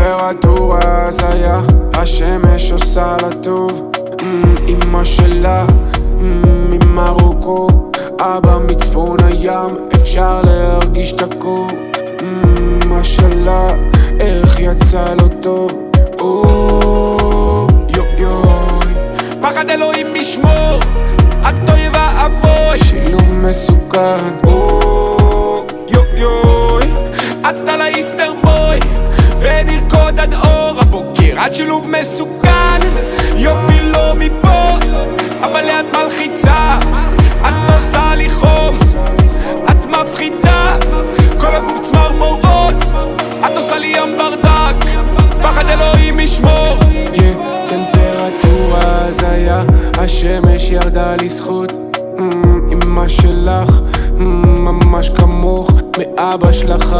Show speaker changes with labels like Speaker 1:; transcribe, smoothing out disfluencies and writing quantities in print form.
Speaker 1: טמפרטורה הזיה, השמש עושה לה טוב. אמא שלה ממרוקו, אבא מצפון הים, אפשר להרגיש את הקור. משלה, איך יצא לו טוב. יוי, פחד אלוהים משמור, את אויבה אבוי, שילוב מסוכן. יוי, את על האיסטר בוי, ונרקוד עד אור הבוקר, את שילוב מסוכן. יופי לא מפה, אבל לאט מלחיצה, את עושה לי חום, את מפחידה, כל הגוף צמרמורות, את עושה לי ים ברדק, פחד אלוהים משמור. טמפרטורה הזיה, השמש ירדה לשחות. אמא שלך ממש כמוך, מאבא שלך